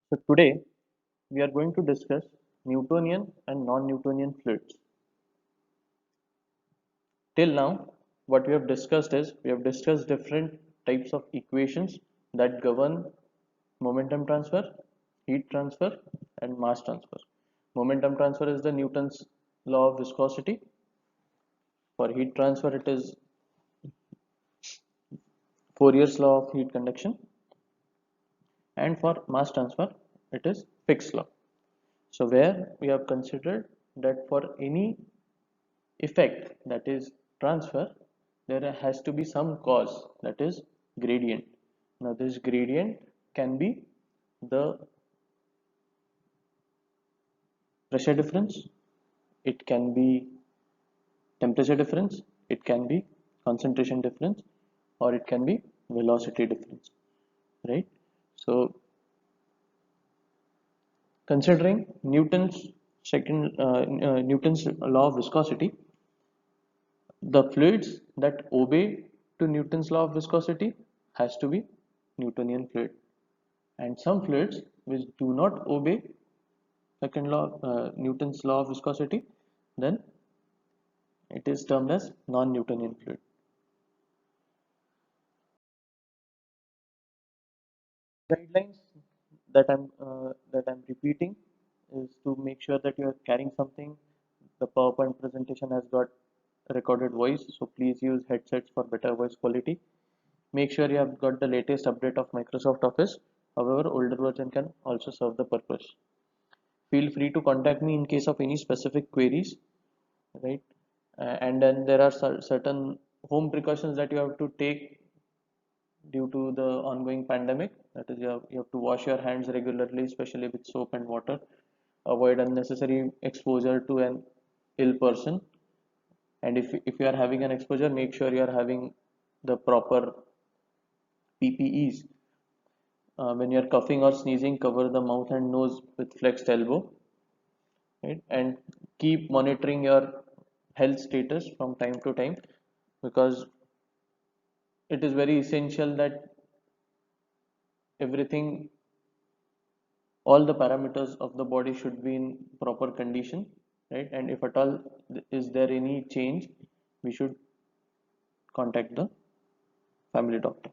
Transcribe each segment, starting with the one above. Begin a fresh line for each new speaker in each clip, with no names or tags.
So today we are going to discuss Newtonian and non-Newtonian fluids. Till now, what we have discussed is we have discussed different types of equations that govern momentum transfer, heat transfer, and mass transfer. Momentum transfer is the Newton's law of viscosity. For heat transfer, it is Fourier's law of heat conduction, and for mass transfer, it is Fick's law. So where we have considered that for any effect, that is transfer, there has to be some cause, that is gradient. Now this gradient can be the pressure difference, it can be temperature difference, it can be concentration difference, or it can be velocity difference, right? So considering Newton's law of viscosity, the fluids that obey to Newton's law of viscosity has to be Newtonian fluid, and some fluids which do not obey second law Newton's law of viscosity, then it is termed as non-Newtonian fluid. Guidelines that I'm repeating is to make sure that you are carrying something. The PowerPoint presentation has got recorded voice, so please use headsets for better voice quality. Make sure you have got the latest update of Microsoft Office. However, older version can also serve the purpose. Feel free to contact me in case of any specific queries, right? And then there are certain home precautions that you have to take due to the ongoing pandemic. That is, you have to wash your hands regularly, especially with soap and water. Avoid unnecessary exposure to an ill person. And if you are having an exposure, make sure you are having the proper PPEs. When you are coughing or sneezing, cover the mouth and nose with flexed elbow, right? And keep monitoring your health status from time to time, because it is very essential that everything, all the parameters of the body should be in proper condition, right? And if at all is there any change, we should contact the family doctor.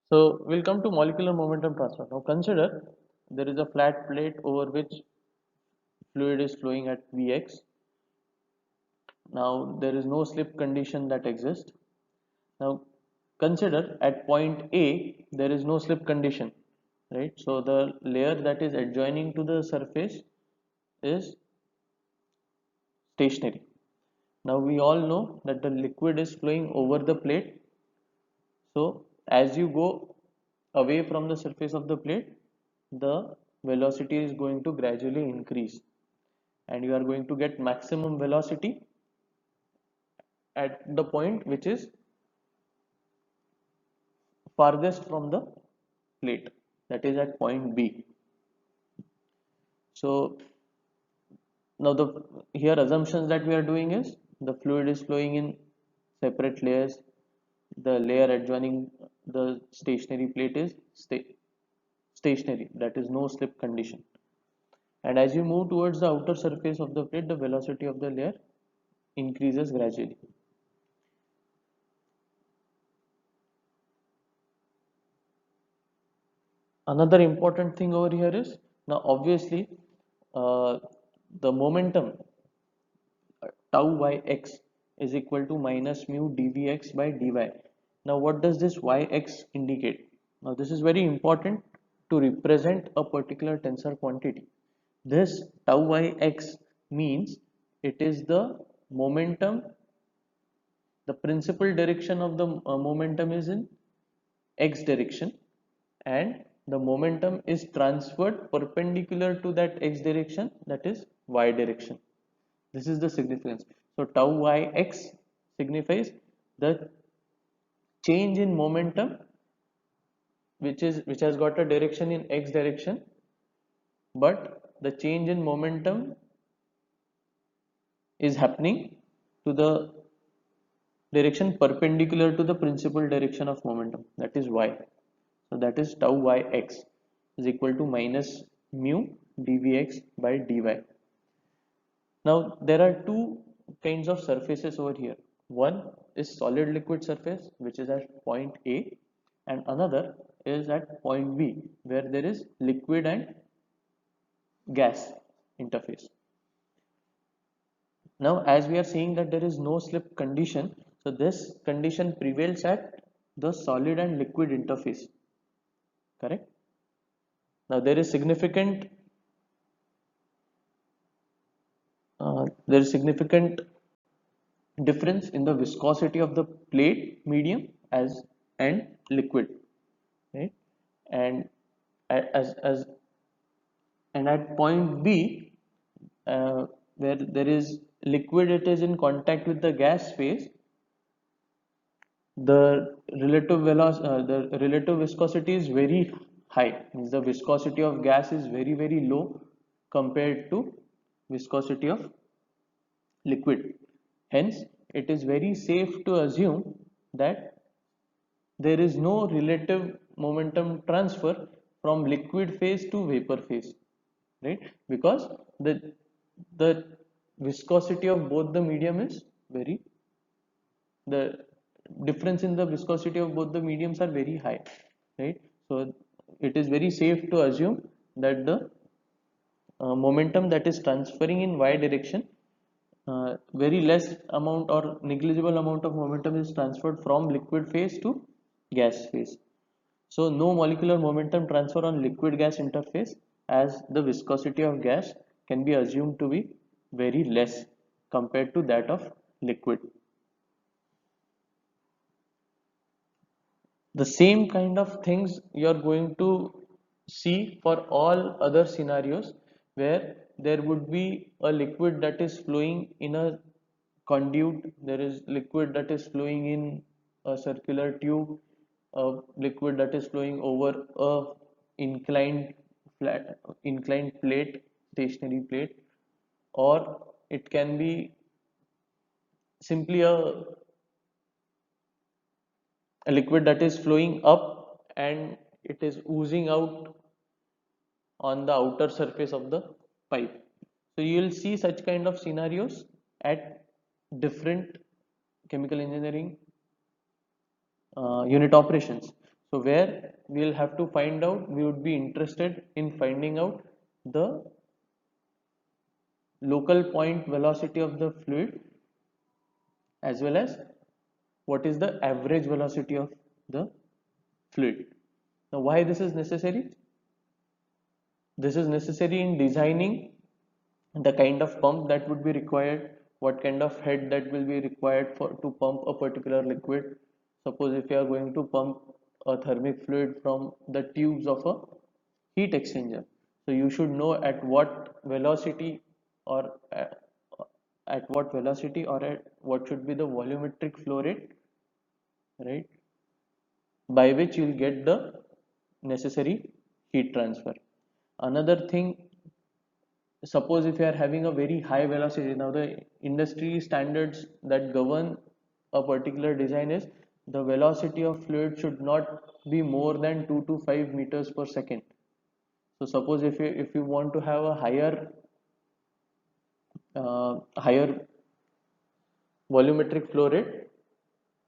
So we'll come to molecular momentum transfer. Now consider there is a flat plate over which fluid is flowing at Vx. Now there is no slip condition that exists. Now consider at point A there is no slip condition, right? So the layer that is adjoining to the surface is stationary. Now we all know that the liquid is flowing over the plate. So as you go away from the surface of the plate, the velocity is going to gradually increase, and you are going to get maximum velocity at the point which is farthest from the plate, that is at point B. So now the here assumptions that we are doing is the fluid is flowing in separate layers. The layer adjoining the stationary plate is stationary, that is no slip condition. And as you move towards the outer surface of the plate, the velocity of the layer increases gradually. Another important thing over here is, now obviously uh, the momentum tau yx is equal to minus mu dvx by dy. Now what does this yx indicate? Now this is very important to represent a particular tensor quantity. This tau yx means it is the momentum, the principal direction of the momentum is in x direction, and the momentum is transferred perpendicular to that x direction, that is y direction. This is the significance. So tau yx signifies the change in momentum which has got a direction in x direction, but the change in momentum is happening to the direction perpendicular to the principal direction of momentum, that is y. So that is tau yx is equal to minus mu dvx by dy. Now there are two kinds of surfaces over here. One is solid liquid surface, which is at point A, and another is at point B, where there is liquid and gas interface. Now as we are seeing that there is no slip condition, so this condition prevails at the solid and liquid interface, correct? Now there is significant difference in the viscosity of the plate medium as and liquid, right? And as and at point B, where there is liquid, it is in contact with the gas phase, the relative viscosity is very high. Means the viscosity of gas is very low compared to viscosity of liquid. Hence it is very safe to assume that there is no relative momentum transfer from liquid phase to vapor phase, right? Because the viscosity of both the medium is very the difference in the viscosity of both the mediums are very high, right? So it is very safe to assume that the momentum that is transferring in y direction, very less amount or negligible amount of momentum is transferred from liquid phase to gas phase. So no molecular momentum transfer on liquid gas interface, as the viscosity of gas can be assumed to be very less compared to that of liquid. The same kind of things you are going to see for all other scenarios where there would be a liquid that is flowing in a conduit, there is liquid that is flowing in a circular tube, a liquid that is flowing over a inclined inclined plate, stationary plate, or it can be simply a liquid that is flowing up and it is oozing out on the outer surface of the pipe. So you will see such kind of scenarios at different chemical engineering unit operations. So where we will have to find out, we would be interested in finding out the local point velocity of the fluid, as well as what is the average velocity of the fluid. Now why this is necessary? This is necessary in designing the kind of pump that would be required, what kind of head that will be required for to pump a particular liquid. Suppose if you are going to pump a thermic fluid from the tubes of a heat exchanger, so you should know at what velocity, or at what should be the volumetric flow rate, right, by which you will get the necessary heat transfer. Another thing, suppose if you are having a very high velocity, now the industry standards that govern a particular design is the velocity of fluid should not be more than 2 to 5 meters per second. So suppose if you want to have a higher volumetric flow rate,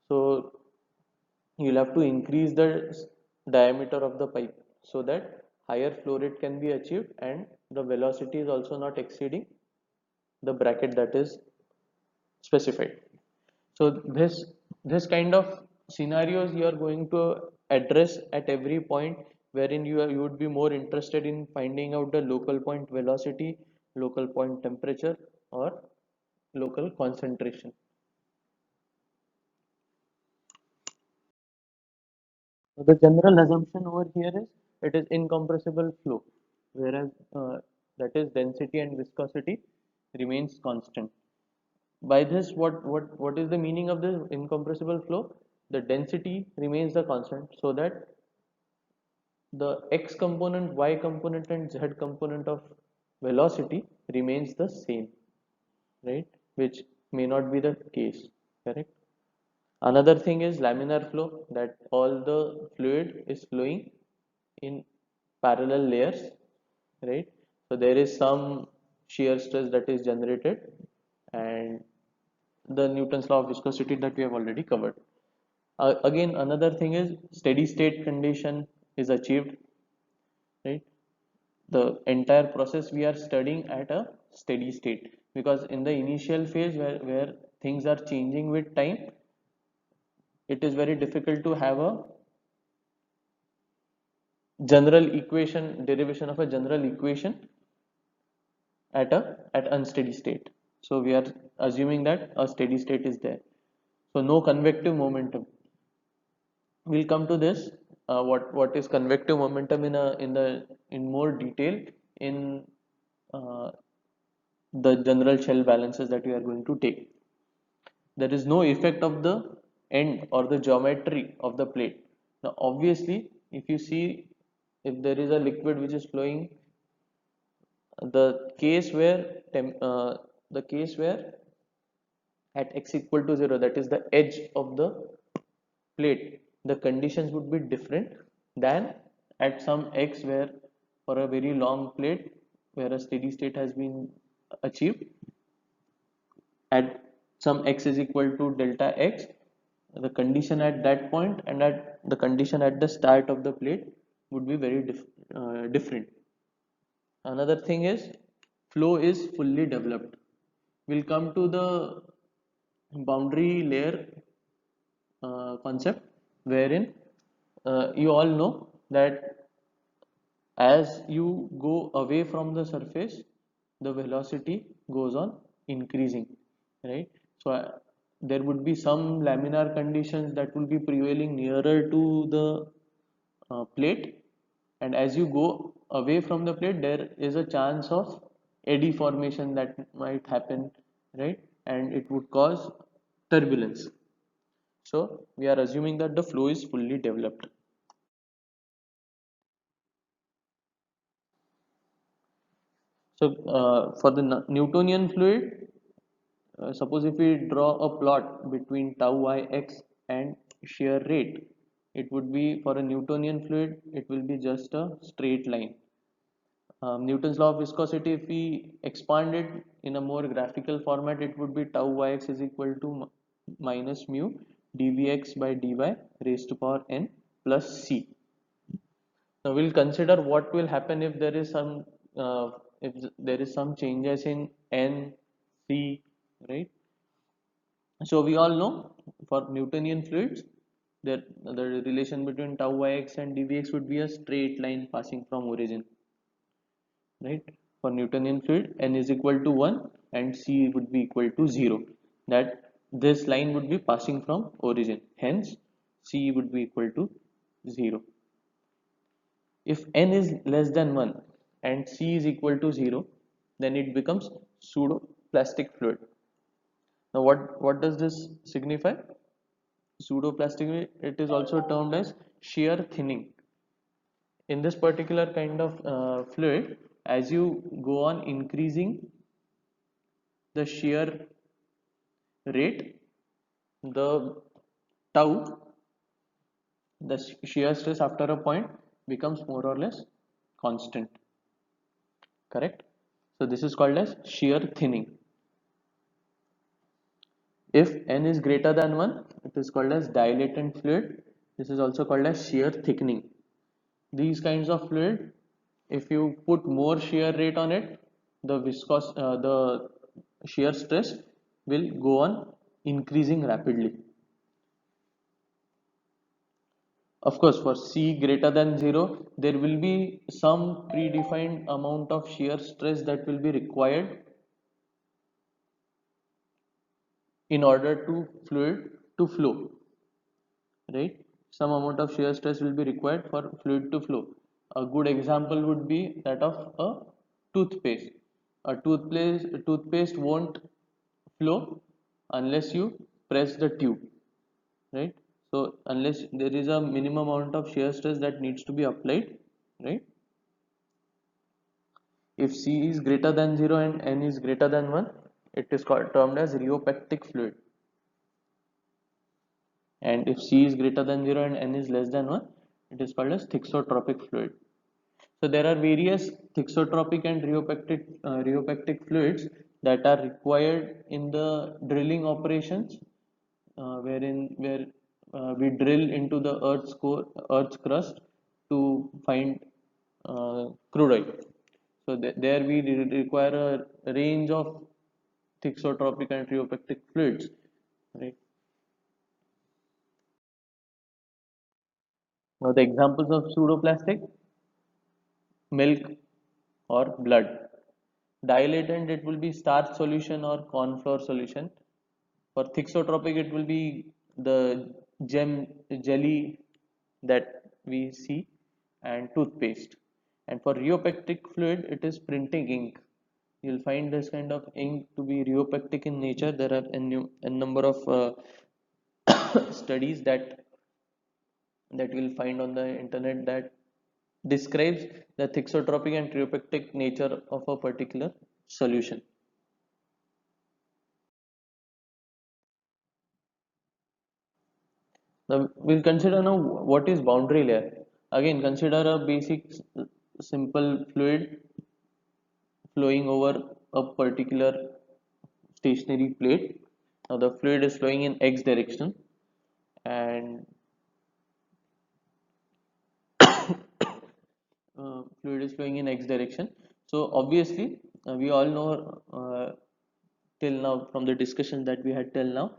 so you'll have to increase the diameter of the pipe so that higher flow rate can be achieved and the velocity is also not exceeding the bracket that is specified. So this kind of scenarios you are going to address at every point, wherein you would be more interested in finding out the local point velocity, local point temperature, or local concentration. So the general assumption over here is it is incompressible flow, whereas that is density and viscosity remains constant. By this, what is the meaning of this incompressible flow? The density remains the constant, so that the x component, y component, and z component of velocity remains the same, right? Which may not be the case, correct? Another thing is laminar flow, that all the fluid is flowing in parallel layers, right? So there is some shear stress that is generated, and the Newton's law of viscosity that we have already covered. Again, another thing is steady state condition is achieved, right? The entire process we are studying at a steady state, because in the initial phase where things are changing with time, it is very difficult to have a general equation, derivation of a general equation at unsteady state. So we are assuming that a steady state is there. So no convective momentum. We'll come to this. What is convective momentum in more detail in uh, the general shell balances that we are going to take. There is no effect of the end or the geometry of the plate. Now, obviously, if you see, if there is a liquid which is flowing, the case where the case where at x equal to 0, that is the edge of the plate, the conditions would be different than at some x where for a very long plate where a steady state has been achieved, at some x is equal to delta x, the condition at that point and at the condition at the start of the plate would be very different. Another thing is flow is fully developed. We'll come to the boundary layer concept, wherein you all know that as you go away from the surface, the velocity goes on increasing, right? So there would be some laminar conditions that will be prevailing nearer to the plate, and as you go away from the plate, there is a chance of eddy formation that might happen, right? And it would cause turbulence. So we are assuming that the flow is fully developed. So for the Newtonian fluid, suppose if we draw a plot between tau ix and shear rate, it would be for a Newtonian fluid, it will be just a straight line. Newton's law of viscosity, if we expand it in a more graphical format, it would be tau ix is equal to minus mu dvx by dy raised to power n plus c. Now we'll consider what will happen if there is some changes in n, c, right? So we all know for Newtonian fluids that the relation between tau ix and dvx would be a straight line passing from origin, right? For Newtonian fluid, n is equal to 1 and c would be equal to 0. That this line would be passing from origin. Hence, c would be equal to 0. If n is less than 1 and c is equal to 0, then it becomes pseudo-plastic fluid. Now, what does this signify? Pseudo-plastic, it is also termed as shear thinning. In this particular kind of fluid, as you go on increasing the shear rate, the tau, the shear stress after a point becomes more or less constant. Correct? So this is called as shear thinning. If n is greater than 1, it is called as dilatant fluid. This is also called as shear thickening. These kinds of fluid, if you put more shear rate on it, the shear stress will go on increasing rapidly. Of course, for C greater than 0, there will be some predefined amount of shear stress that will be required in order to fluid to flow, right? Some amount of shear stress will be required for fluid to flow. A good example would be that of a toothpaste. A toothpaste won't flow unless you press the tube, right? So unless there is a minimum amount of shear stress that needs to be applied, right? If C is greater than 0 and N is greater than 1, it is called termed as rheopectic fluid. And if C is greater than 0 and N is less than 1, It is called as thixotropic fluid. So there are various thixotropic and rheopectic fluids that are required in the drilling operations, where we drill into the Earth's crust to find crude oil. So there we require a range of thixotropic and rheopectic fluids, right? Now the examples of pseudoplastic: milk or blood. Dilatant, it will be starch solution or corn flour solution. For thixotropic, it will be the jelly that we see, and toothpaste. And for rheopectic fluid, it is printing ink. You'll find this kind of ink to be rheopectic in nature. There are a number of studies that you'll find on the internet that describes the thixotropic and rheopectic nature of a particular solution. Now we'll consider now what is boundary layer. Again, consider a basic simple fluid flowing over a particular stationary plate. Now the fluid is flowing in x direction, and fluid is flowing in x direction. So obviously, we all know till now from the discussion that we had till now,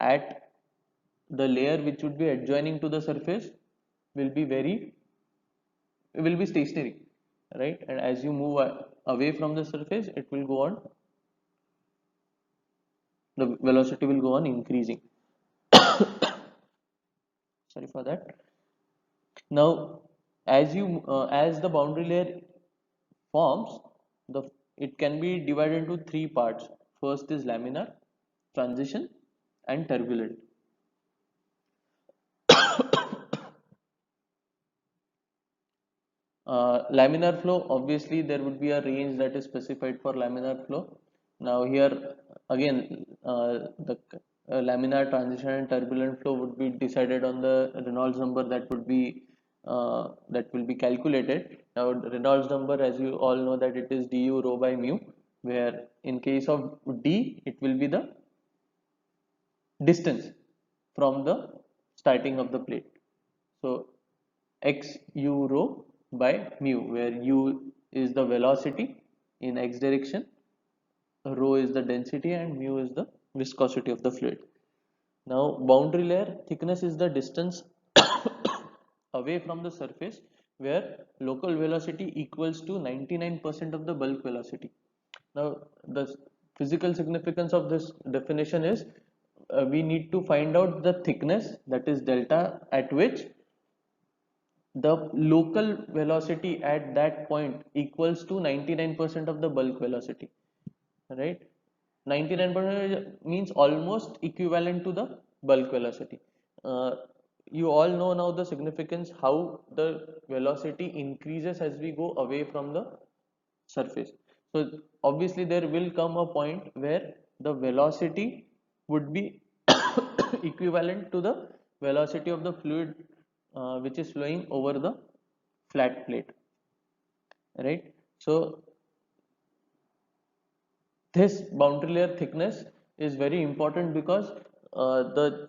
at the layer which would be adjoining to the surface will be very will be stationary, right? And as you move away from the surface, it will go on, the velocity will go on increasing. Sorry for that. Now as the boundary layer forms, the it can be divided into three parts. First is laminar, transition, and turbulent. Laminar flow, obviously there would be a range that is specified for laminar flow. Now here again, the laminar, transition, and turbulent flow would be decided on the Reynolds number that will be calculated. Now Reynolds number, as you all know, that it is du rho by mu, where in case of d it will be the distance from the starting of the plate. So x u rho by mu, where u is the velocity in x direction, rho is the density, and mu is the viscosity of the fluid. Now boundary layer thickness is the distance away from the surface where local velocity equals to 99% of the bulk velocity. Now the physical significance of this definition is, we need to find out the thickness, that is delta, at which the local velocity at that point equals to 99% of the bulk velocity, right? 99% means almost equivalent to the bulk velocity. You all know now the significance, how the velocity increases as we go away from the surface. So obviously there will come a point where the velocity would be equivalent to the velocity of the fluid which is flowing over the flat plate, right? So this boundary layer thickness is very important because the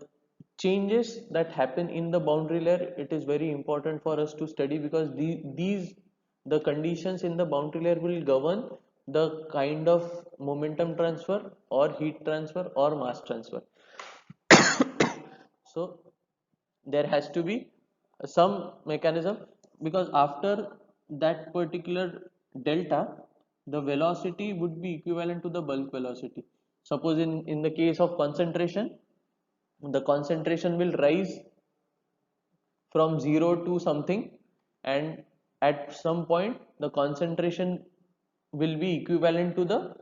changes that happen in the boundary layer, it is very important for us to study, because the conditions in the boundary layer will govern the kind of momentum transfer or heat transfer or mass transfer. So there has to be some mechanism, because after that particular delta, the velocity would be equivalent to the bulk velocity. Suppose in the case of concentration, the concentration will rise from 0 to something, and at some point the concentration will be equivalent to the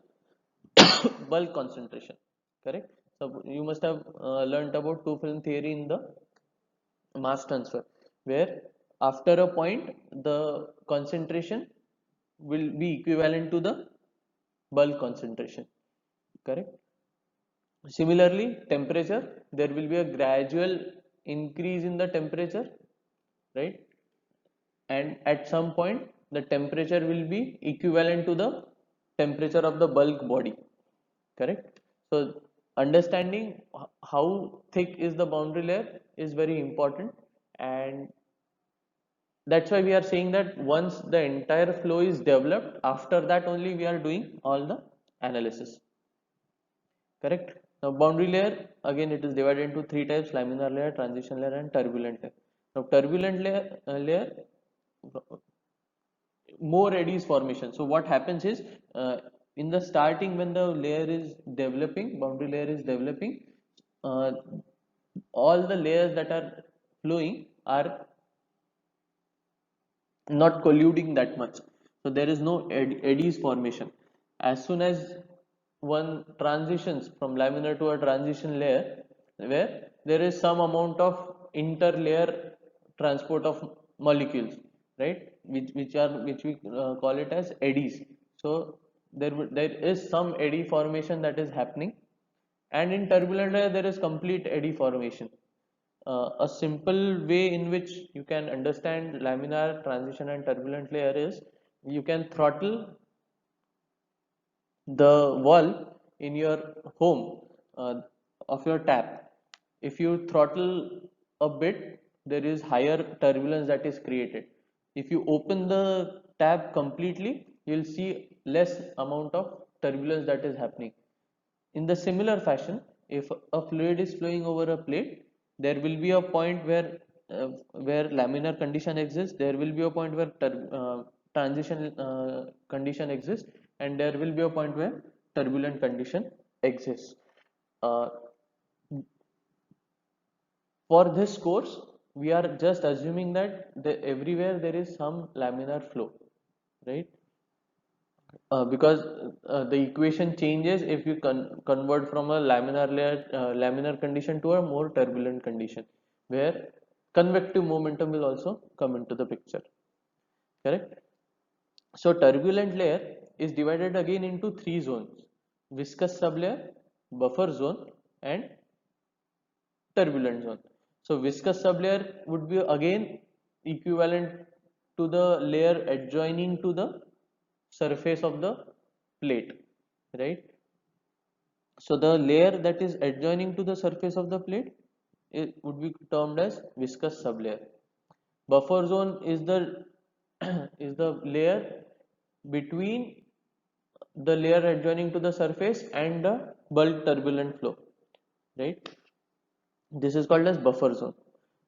bulk concentration, correct? So you must have learnt about two film theory in the mass transfer, where after a point the concentration will be equivalent to the bulk concentration, correct? Similarly, temperature, there will be a gradual increase in the temperature, right? and at some point the temperature will be equivalent to the temperature of the bulk body, correct? So understanding how thick is the boundary layer is very important, and that's why we are saying that once the entire flow is developed, after that only we are doing all the analysis, correct? Now boundary layer, again it is divided into three types: laminar layer, transition layer, and turbulent layer. Now turbulent layer, more eddies formation. So what happens is, in the starting when the layer is developing, boundary layer is developing, uh, all the layers that are flowing are not colluding that much, so there is no eddies formation. As soon as one transitions from laminar to a transition layer, where there is some amount of interlayer transport of molecules, right, which we call it as eddies. So there is some eddy formation that is happening, and in turbulent layer there is complete eddy formation. A simple way in which you can understand laminar, transition, and turbulent layer is, you can throttle the valve in your home, of your tap. If you throttle a bit, there is higher turbulence that is created. If you open the tap completely, you'll see less amount of turbulence that is happening. In the similar fashion, if a fluid is flowing over a plate, there will be a point where laminar condition exists. There will be a point where transition condition exists, and there will be a point where turbulent condition exists. Uh, for this course, we are just assuming that everywhere there is some laminar flow, right? Because the equation changes if you convert from a laminar condition to a more turbulent condition, where convective momentum will also come into the picture, correct? So turbulent layer is divided again into three zones: viscous sublayer, buffer zone, and turbulent zone. So viscous sublayer would be again equivalent to the layer adjoining to the surface of the plate, right? So the layer that is adjoining to the surface of the plate, it would be termed as viscous sublayer. Buffer zone is the is the layer between the layer adjoining to the surface and the bulk turbulent flow, right? This is called as buffer zone.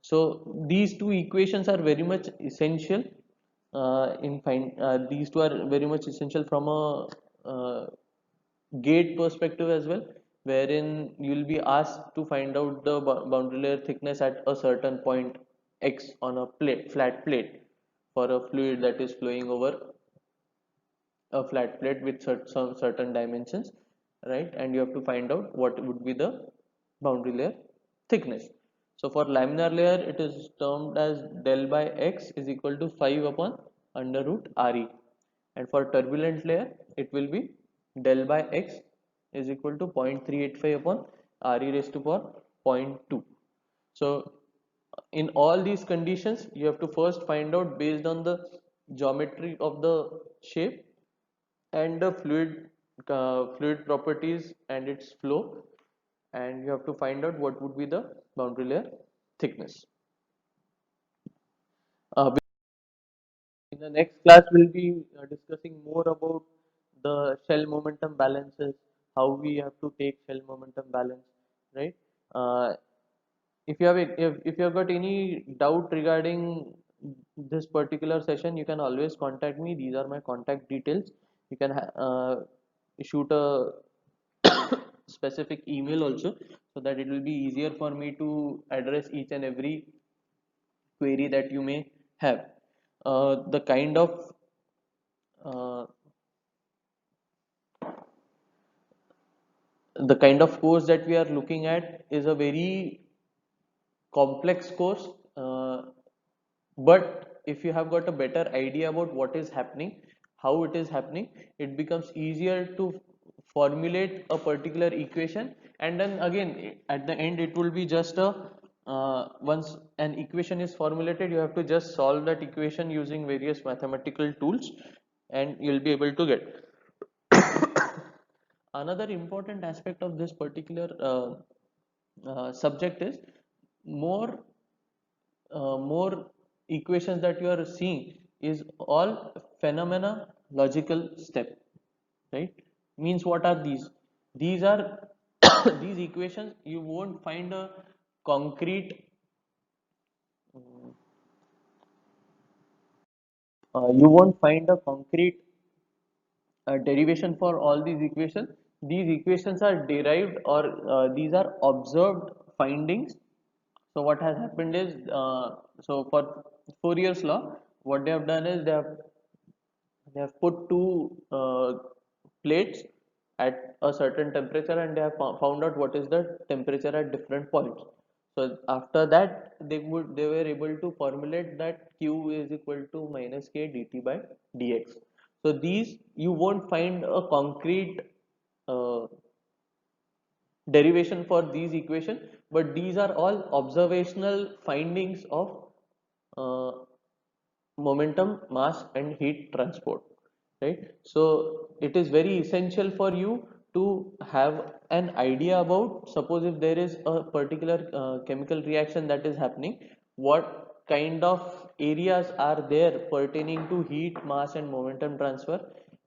So these two equations are very much essential, these two are very much essential from a gate perspective as well, wherein you will be asked to find out the boundary layer thickness at a certain point x on a flat plate, for a fluid that is flowing over a flat plate with some certain dimensions, right? And you have to find out what would be the boundary layer thickness. So for laminar layer, it is termed as del by x is equal to 5 upon under root re, and for turbulent layer it will be del by x is equal to 0.385 upon re raised to power 0.2. So in all these conditions, you have to first find out, based on the geometry of the shape and the fluid properties and its flow, and you have to find out what would be the boundary layer thickness. In the next class, we'll be discussing more about the shell momentum balances, how we have to take shell momentum balance, right? Uh, if you have got any doubt regarding this particular session, you can always contact me. These are my contact details. You can shoot a specific email also, so that it will be easier for me to address each and every query that you may have. The kind of uh, course that we are looking at is a very complex course, but if you have got a better idea about what is happening, how it is happening, it becomes easier to formulate a particular equation, and then again at the end it will be just a once an equation is formulated, you have to just solve that equation using various mathematical tools, and you'll be able to get. Another important aspect of this particular subject is more more equations that you are seeing is all phenomena logical step, right? Means what are these? These are these equations you won't find a concrete you won't find a concrete derivation for all these equations. These equations are derived, or these are observed findings. So what has happened is, so for Fourier's law, what they have done is they have put two plates at a certain temperature, and they have found out what is the temperature at different points. So after that, they were able to formulate that q is equal to minus k dt by dx. So these you won't find a concrete uh, derivation for these equation, but these are all observational findings of uh, momentum, mass, and heat transport, right? So it is very essential for you to have an idea about, suppose if there is a particular chemical reaction that is happening, what kind of areas are there pertaining to heat, mass, and momentum transfer.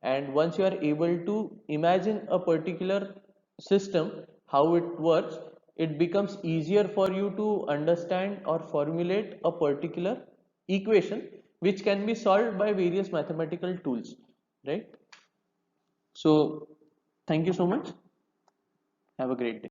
And once you are able to imagine a particular system, how it works, it becomes easier for you to understand or formulate a particular equation which can be solved by various mathematical tools, right? So thank you so much. Have a great day.